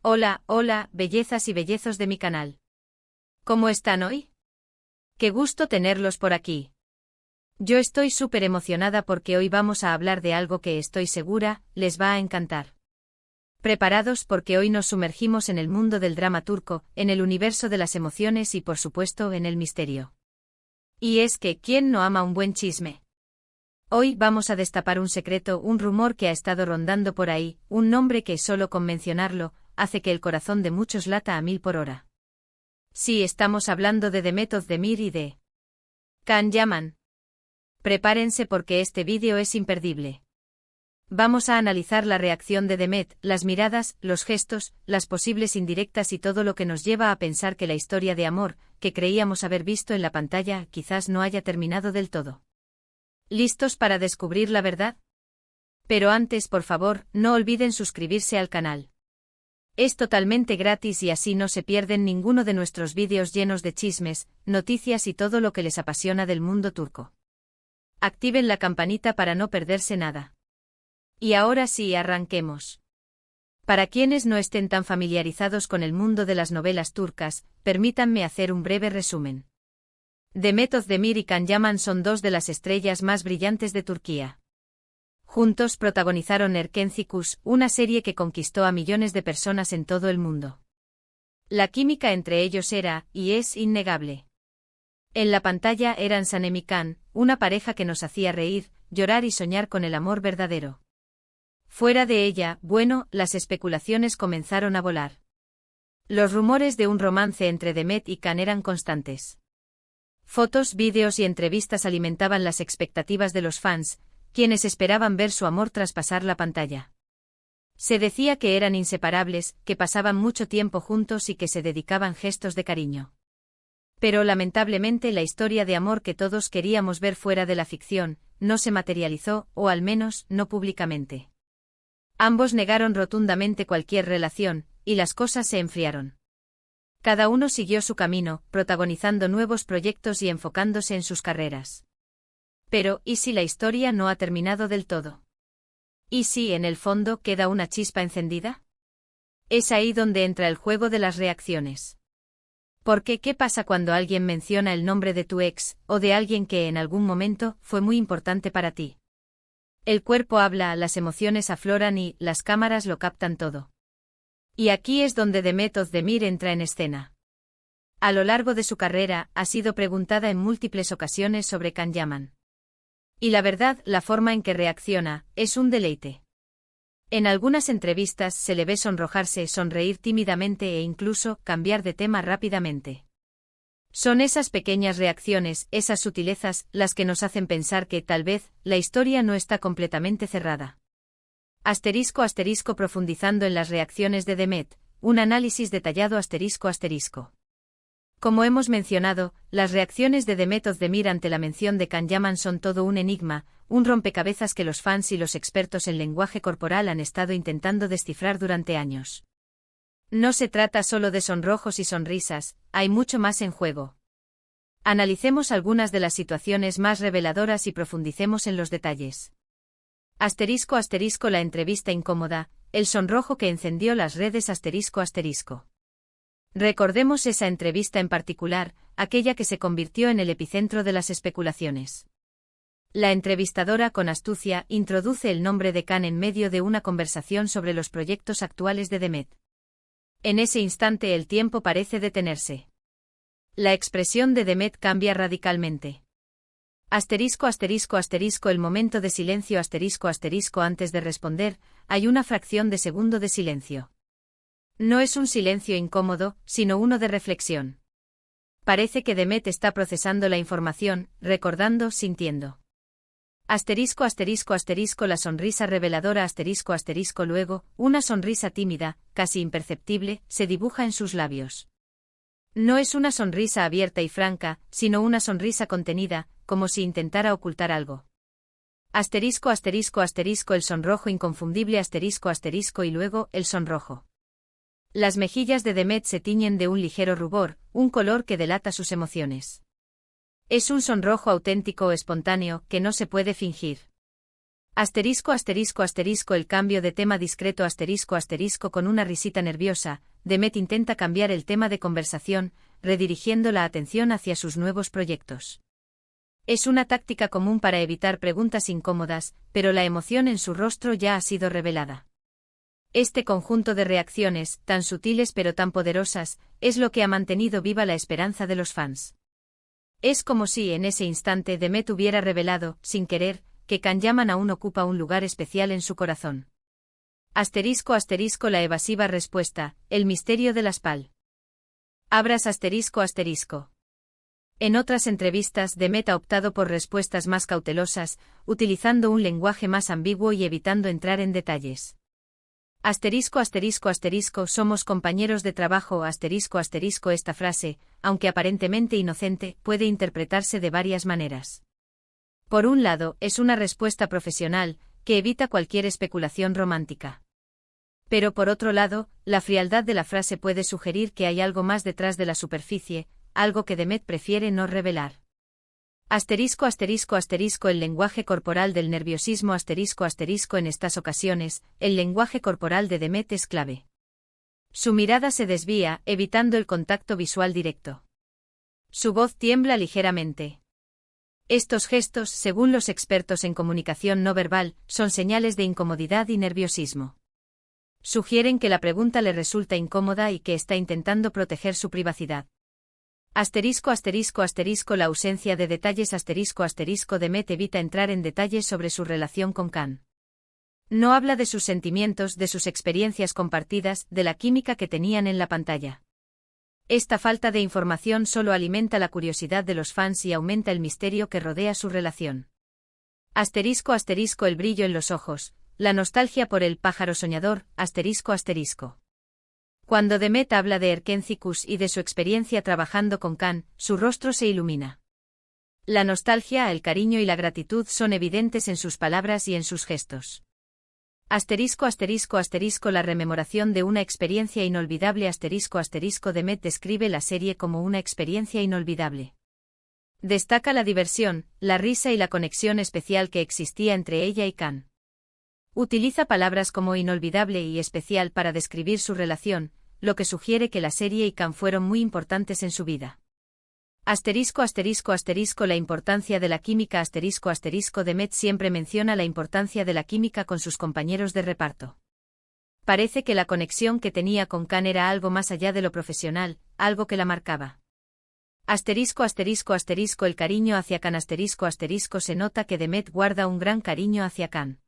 Hola, hola, bellezas y bellezos de mi canal. ¿Cómo están hoy? Qué gusto tenerlos por aquí. Yo estoy súper emocionada porque hoy vamos a hablar de algo que estoy segura les va a encantar. Preparados porque hoy nos sumergimos en el mundo del drama turco, en el universo de las emociones y por supuesto en el misterio. Y es que, ¿quién no ama un buen chisme? Hoy vamos a destapar un secreto, un rumor que ha estado rondando por ahí, un nombre que solo con mencionarlo, hace que el corazón de muchos lata a 1000 por hora. Sí, estamos hablando de Demet Özdemir y de Can Yaman. Prepárense porque este vídeo es imperdible. Vamos a analizar la reacción de Demet, las miradas, los gestos, las posibles indirectas y todo lo que nos lleva a pensar que la historia de amor, que creíamos haber visto en la pantalla, quizás no haya terminado del todo. ¿Listos para descubrir la verdad? Pero antes, por favor, no olviden suscribirse al canal. Es totalmente gratis y así no se pierden ninguno de nuestros vídeos llenos de chismes, noticias y todo lo que les apasiona del mundo turco. Activen la campanita para no perderse nada. Y ahora sí, arranquemos. Para quienes no estén tan familiarizados con el mundo de las novelas turcas, permítanme hacer un breve resumen. Demet Özdemir y Can Yaman son dos de las estrellas más brillantes de Turquía. Juntos protagonizaron Erkenci-Kuş, una serie que conquistó a millones de personas en todo el mundo. La química entre ellos era, y es, innegable. En la pantalla eran Sanem y Can, una pareja que nos hacía reír, llorar y soñar con el amor verdadero. Fuera de ella, bueno, las especulaciones comenzaron a volar. Los rumores de un romance entre Demet y Can eran constantes. Fotos, vídeos y entrevistas alimentaban las expectativas de los fans, quienes esperaban ver su amor traspasar la pantalla. Se decía que eran inseparables, que pasaban mucho tiempo juntos y que se dedicaban gestos de cariño. Pero lamentablemente la historia de amor que todos queríamos ver fuera de la ficción, no se materializó, o al menos, no públicamente. Ambos negaron rotundamente cualquier relación, y las cosas se enfriaron. Cada uno siguió su camino, protagonizando nuevos proyectos y enfocándose en sus carreras. Pero, ¿y si la historia no ha terminado del todo? ¿Y si, en el fondo, queda una chispa encendida? Es ahí donde entra el juego de las reacciones. Porque, ¿qué pasa cuando alguien menciona el nombre de tu ex, o de alguien que en algún momento fue muy importante para ti? El cuerpo habla, las emociones afloran y las cámaras lo captan todo. Y aquí es donde Demet Özdemir entra en escena. A lo largo de su carrera, ha sido preguntada en múltiples ocasiones sobre Can Yaman. Y la verdad, la forma en que reacciona, es un deleite. En algunas entrevistas se le ve sonrojarse, sonreír tímidamente e incluso cambiar de tema rápidamente. Son esas pequeñas reacciones, esas sutilezas, las que nos hacen pensar que, tal vez, la historia no está completamente cerrada. Asterisco asterisco profundizando en las reacciones de Demet, un análisis detallado asterisco asterisco. Como hemos mencionado, las reacciones de Demet Özdemir ante la mención de Can Yaman son todo un enigma, un rompecabezas que los fans y los expertos en lenguaje corporal han estado intentando descifrar durante años. No se trata solo de sonrojos y sonrisas, hay mucho más en juego. Analicemos algunas de las situaciones más reveladoras y profundicemos en los detalles. Asterisco asterisco la entrevista incómoda, el sonrojo que encendió las redes asterisco asterisco. Recordemos esa entrevista en particular, aquella que se convirtió en el epicentro de las especulaciones. La entrevistadora con astucia introduce el nombre de Can en medio de una conversación sobre los proyectos actuales de Demet. En ese instante el tiempo parece detenerse. La expresión de Demet cambia radicalmente. Asterisco asterisco asterisco el momento de silencio asterisco asterisco antes de responder, hay una fracción de segundo de silencio. No es un silencio incómodo, sino uno de reflexión. Parece que Demet está procesando la información, recordando, sintiendo. Asterisco asterisco asterisco la sonrisa reveladora asterisco asterisco luego, una sonrisa tímida, casi imperceptible, se dibuja en sus labios. No es una sonrisa abierta y franca, sino una sonrisa contenida, como si intentara ocultar algo. Asterisco asterisco asterisco el sonrojo inconfundible asterisco asterisco y luego, el sonrojo. Las mejillas de Demet se tiñen de un ligero rubor, un color que delata sus emociones. Es un sonrojo auténtico o espontáneo, que no se puede fingir. Asterisco asterisco asterisco el cambio de tema discreto asterisco asterisco con una risita nerviosa, Demet intenta cambiar el tema de conversación, redirigiendo la atención hacia sus nuevos proyectos. Es una táctica común para evitar preguntas incómodas, pero la emoción en su rostro ya ha sido revelada. Este conjunto de reacciones, tan sutiles pero tan poderosas, es lo que ha mantenido viva la esperanza de los fans. Es como si en ese instante Demet hubiera revelado, sin querer, que Can Yaman aún ocupa un lugar especial en su corazón. Asterisco asterisco la evasiva respuesta, el misterio de las palabras asterisco asterisco. En otras entrevistas Demet ha optado por respuestas más cautelosas, utilizando un lenguaje más ambiguo y evitando entrar en detalles. Asterisco asterisco asterisco somos compañeros de trabajo asterisco asterisco esta frase, aunque aparentemente inocente, puede interpretarse de varias maneras. Por un lado, es una respuesta profesional, que evita cualquier especulación romántica. Pero por otro lado, la frialdad de la frase puede sugerir que hay algo más detrás de la superficie, algo que Demet prefiere no revelar. Asterisco asterisco asterisco el lenguaje corporal del nerviosismo asterisco asterisco en estas ocasiones, el lenguaje corporal de Demet es clave. Su mirada se desvía, evitando el contacto visual directo. Su voz tiembla ligeramente. Estos gestos, según los expertos en comunicación no verbal, son señales de incomodidad y nerviosismo. Sugieren que la pregunta le resulta incómoda y que está intentando proteger su privacidad. Asterisco asterisco asterisco la ausencia de detalles asterisco asterisco Demet evita entrar en detalles sobre su relación con Can. No habla de sus sentimientos, de sus experiencias compartidas, de la química que tenían en la pantalla. Esta falta de información solo alimenta la curiosidad de los fans y aumenta el misterio que rodea su relación. Asterisco asterisco el brillo en los ojos, la nostalgia por el pájaro soñador, asterisco asterisco. Cuando Demet habla de Erkencikus y de su experiencia trabajando con Can, su rostro se ilumina. La nostalgia, el cariño y la gratitud son evidentes en sus palabras y en sus gestos. Asterisco asterisco asterisco la rememoración de una experiencia inolvidable asterisco asterisco Demet describe la serie como una experiencia inolvidable. Destaca la diversión, la risa y la conexión especial que existía entre ella y Can. Utiliza palabras como inolvidable y especial para describir su relación, lo que sugiere que la serie y Can fueron muy importantes en su vida. Asterisco asterisco asterisco la importancia de la química asterisco asterisco Demet siempre menciona la importancia de la química con sus compañeros de reparto. Parece que la conexión que tenía con Can era algo más allá de lo profesional, algo que la marcaba. Asterisco asterisco asterisco el cariño hacia Can asterisco asterisco se nota que Demet guarda un gran cariño hacia Can.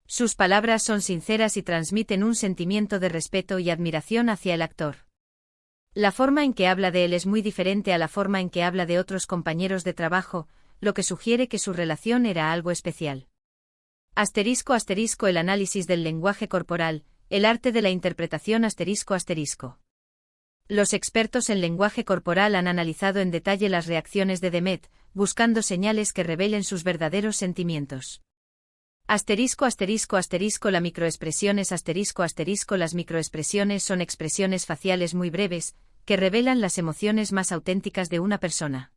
Sus palabras son sinceras y transmiten un sentimiento de respeto y admiración hacia el actor. La forma en que habla de él es muy diferente a la forma en que habla de otros compañeros de trabajo, lo que sugiere que su relación era algo especial. Asterisco asterisco el análisis del lenguaje corporal, el arte de la interpretación asterisco asterisco. Los expertos en lenguaje corporal han analizado en detalle las reacciones de Demet, buscando señales que revelen sus verdaderos sentimientos. Asterisco asterisco asterisco la microexpresiones asterisco asterisco las microexpresiones son expresiones faciales muy breves, que revelan las emociones más auténticas de una persona.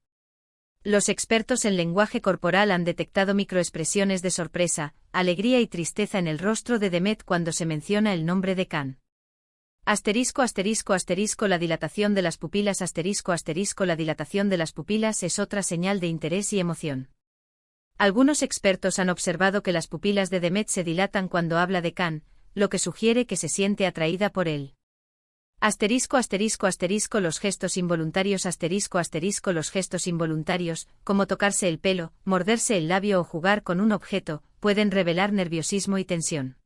Los expertos en lenguaje corporal han detectado microexpresiones de sorpresa, alegría y tristeza en el rostro de Demet cuando se menciona el nombre de Can. Asterisco asterisco asterisco la dilatación de las pupilas asterisco asterisco la dilatación de las pupilas es otra señal de interés y emoción. Algunos expertos han observado que las pupilas de Demet se dilatan cuando habla de Can, lo que sugiere que se siente atraída por él. Asterisco asterisco asterisco los gestos involuntarios asterisco asterisco los gestos involuntarios, como tocarse el pelo, morderse el labio o jugar con un objeto, pueden revelar nerviosismo y tensión.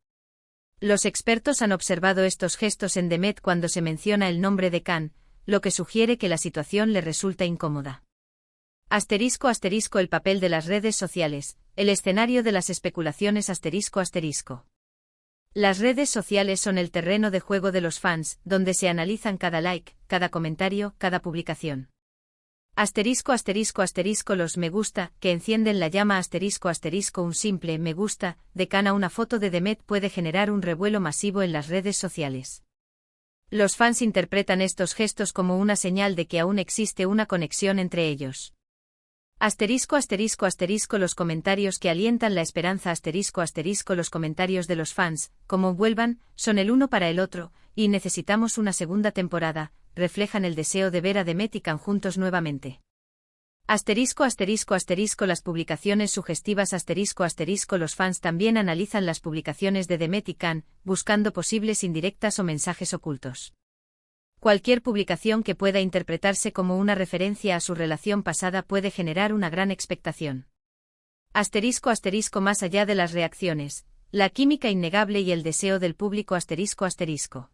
Los expertos han observado estos gestos en Demet cuando se menciona el nombre de Can, lo que sugiere que la situación le resulta incómoda. Asterisco asterisco el papel de las redes sociales, el escenario de las especulaciones asterisco asterisco. Las redes sociales son el terreno de juego de los fans, donde se analizan cada like, cada comentario, cada publicación. Asterisco asterisco asterisco los me gusta, que encienden la llama asterisco asterisco un simple me gusta, de Can a una foto de Demet puede generar un revuelo masivo en las redes sociales. Los fans interpretan estos gestos como una señal de que aún existe una conexión entre ellos. Asterisco asterisco asterisco los comentarios que alientan la esperanza asterisco asterisco los comentarios de los fans, como vuelvan, son el uno para el otro, y necesitamos una segunda temporada, reflejan el deseo de ver a Demet y Can juntos nuevamente. Asterisco asterisco asterisco las publicaciones sugestivas asterisco asterisco los fans también analizan las publicaciones de Demet y Can, buscando posibles indirectas o mensajes ocultos. Cualquier publicación que pueda interpretarse como una referencia a su relación pasada puede generar una gran expectación. Asterisco asterisco más allá de las reacciones, la química innegable y el deseo del público asterisco asterisco.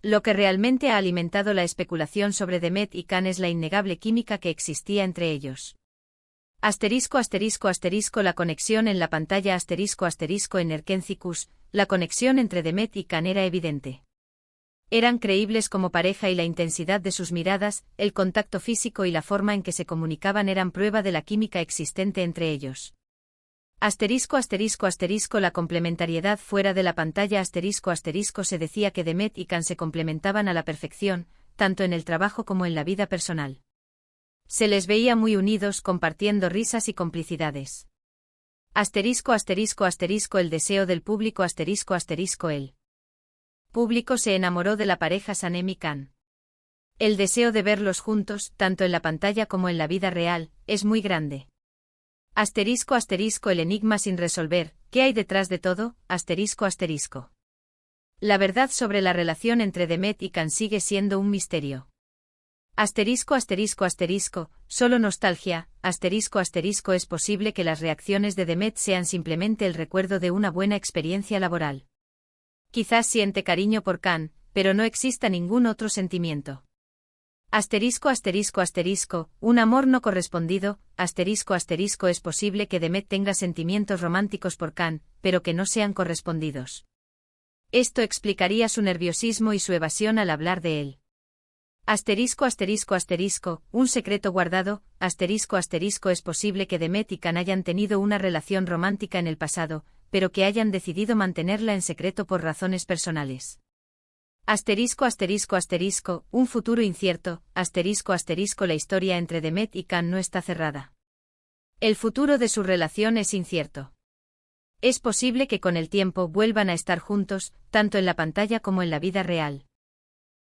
Lo que realmente ha alimentado la especulación sobre Demet y Can es la innegable química que existía entre ellos. Asterisco asterisco asterisco la conexión en la pantalla asterisco asterisco en Erkencicus, la conexión entre Demet y Can era evidente. Eran creíbles como pareja y la intensidad de sus miradas, el contacto físico y la forma en que se comunicaban eran prueba de la química existente entre ellos. Asterisco asterisco asterisco la complementariedad fuera de la pantalla asterisco asterisco se decía que Demet y Can se complementaban a la perfección, tanto en el trabajo como en la vida personal. Se les veía muy unidos compartiendo risas y complicidades. Asterisco asterisco asterisco el deseo del público asterisco asterisco el público se enamoró de la pareja Sanem y Can. El deseo de verlos juntos, tanto en la pantalla como en la vida real, es muy grande. Asterisco asterisco el enigma sin resolver, ¿qué hay detrás de todo? Asterisco asterisco. La verdad sobre la relación entre Demet y Can sigue siendo un misterio. Asterisco asterisco asterisco, solo nostalgia, asterisco asterisco es posible que las reacciones de Demet sean simplemente el recuerdo de una buena experiencia laboral. Quizás siente cariño por Can, pero no exista ningún otro sentimiento. Asterisco asterisco asterisco, un amor no correspondido, asterisco asterisco es posible que Demet tenga sentimientos románticos por Can, pero que no sean correspondidos. Esto explicaría su nerviosismo y su evasión al hablar de él. Asterisco asterisco asterisco, un secreto guardado, asterisco asterisco es posible que Demet y Can hayan tenido una relación romántica en el pasado, pero que hayan decidido mantenerla en secreto por razones personales. Asterisco asterisco asterisco, un futuro incierto, asterisco asterisco la historia entre Demet y Can no está cerrada. El futuro de su relación es incierto. Es posible que con el tiempo vuelvan a estar juntos, tanto en la pantalla como en la vida real.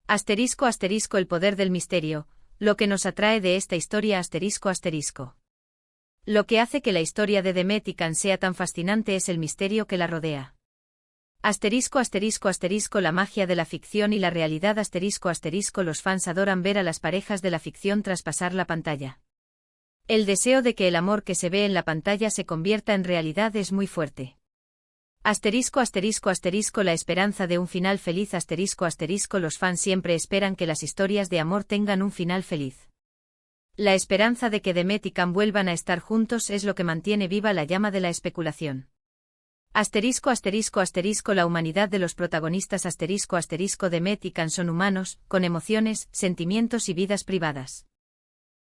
Asterisco asterisco el poder del misterio, lo que nos atrae de esta historia asterisco asterisco. Lo que hace que la historia de Demet y Can sea tan fascinante es el misterio que la rodea. Asterisco asterisco asterisco la magia de la ficción y la realidad asterisco asterisco los fans adoran ver a las parejas de la ficción traspasar la pantalla. El deseo de que el amor que se ve en la pantalla se convierta en realidad es muy fuerte. Asterisco asterisco asterisco la esperanza de un final feliz asterisco asterisco los fans siempre esperan que las historias de amor tengan un final feliz. La esperanza de que Demet y Can vuelvan a estar juntos es lo que mantiene viva la llama de la especulación. Asterisco asterisco asterisco la humanidad de los protagonistas asterisco asterisco Demet y Can son humanos, con emociones, sentimientos y vidas privadas.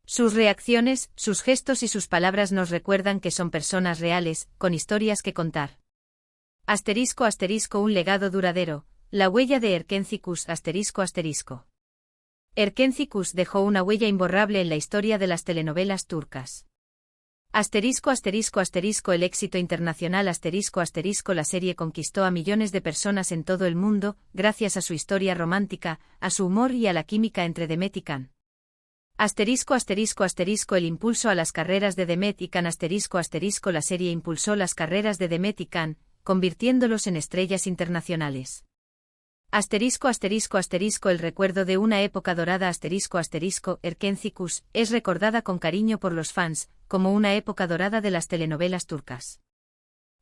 Sus reacciones, sus gestos y sus palabras nos recuerdan que son personas reales, con historias que contar. Asterisco asterisco un legado duradero, la huella de Erkencicus asterisco asterisco. Erkencicus dejó una huella imborrable en la historia de las telenovelas turcas. Asterisco asterisco asterisco el éxito internacional asterisco asterisco la serie conquistó a millones de personas en todo el mundo, gracias a su historia romántica, a su humor y a la química entre Demet y Can. Asterisco asterisco asterisco el impulso a las carreras de Demet y Can asterisco asterisco la serie impulsó las carreras de Demet y Can, convirtiéndolos en estrellas internacionales. Asterisco asterisco asterisco el recuerdo de una época dorada asterisco asterisco Erkencicus es recordada con cariño por los fans, como una época dorada de las telenovelas turcas.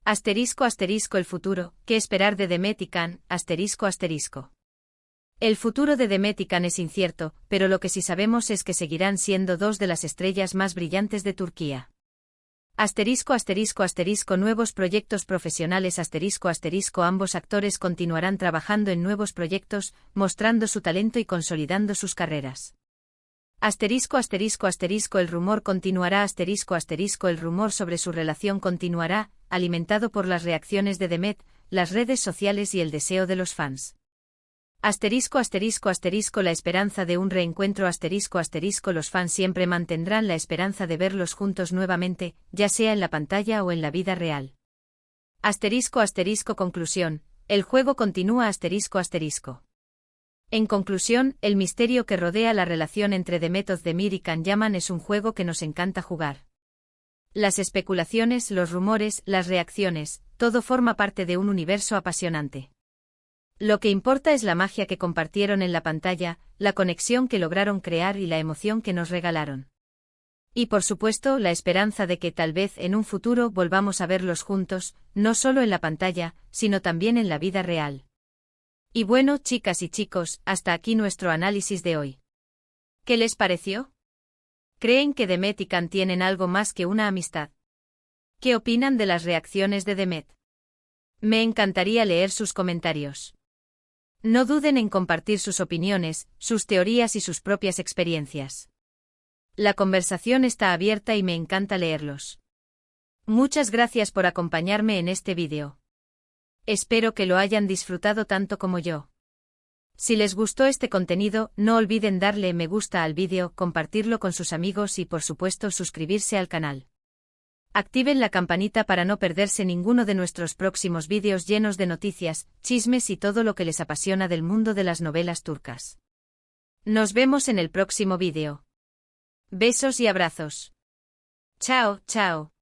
Asterisco asterisco el futuro, ¿qué esperar de Demet y Can? Asterisco asterisco. El futuro de Demet y Can es incierto, pero lo que sí sabemos es que seguirán siendo dos de las estrellas más brillantes de Turquía. Asterisco asterisco asterisco nuevos proyectos profesionales asterisco asterisco ambos actores continuarán trabajando en nuevos proyectos, mostrando su talento y consolidando sus carreras. Asterisco asterisco asterisco el rumor continuará asterisco asterisco el rumor sobre su relación continuará, alimentado por las reacciones de Demet, las redes sociales y el deseo de los fans. Asterisco asterisco asterisco la esperanza de un reencuentro asterisco asterisco los fans siempre mantendrán la esperanza de verlos juntos nuevamente, ya sea en la pantalla o en la vida real. Asterisco asterisco conclusión, el juego continúa asterisco asterisco. En conclusión, el misterio que rodea la relación entre Demet Özdemir y Can Yaman es un juego que nos encanta jugar. Las especulaciones, los rumores, las reacciones, todo forma parte de un universo apasionante. Lo que importa es la magia que compartieron en la pantalla, la conexión que lograron crear y la emoción que nos regalaron. Y por supuesto, la esperanza de que tal vez en un futuro volvamos a verlos juntos, no solo en la pantalla, sino también en la vida real. Y bueno, chicas y chicos, hasta aquí nuestro análisis de hoy. ¿Qué les pareció? ¿Creen que Demet y Can tienen algo más que una amistad? ¿Qué opinan de las reacciones de Demet? Me encantaría leer sus comentarios. No duden en compartir sus opiniones, sus teorías y sus propias experiencias. La conversación está abierta y me encanta leerlos. Muchas gracias por acompañarme en este vídeo. Espero que lo hayan disfrutado tanto como yo. Si les gustó este contenido, no olviden darle me gusta al vídeo, compartirlo con sus amigos y por supuesto suscribirse al canal. Activen la campanita para no perderse ninguno de nuestros próximos vídeos llenos de noticias, chismes y todo lo que les apasiona del mundo de las novelas turcas. Nos vemos en el próximo vídeo. Besos y abrazos. Chao, chao.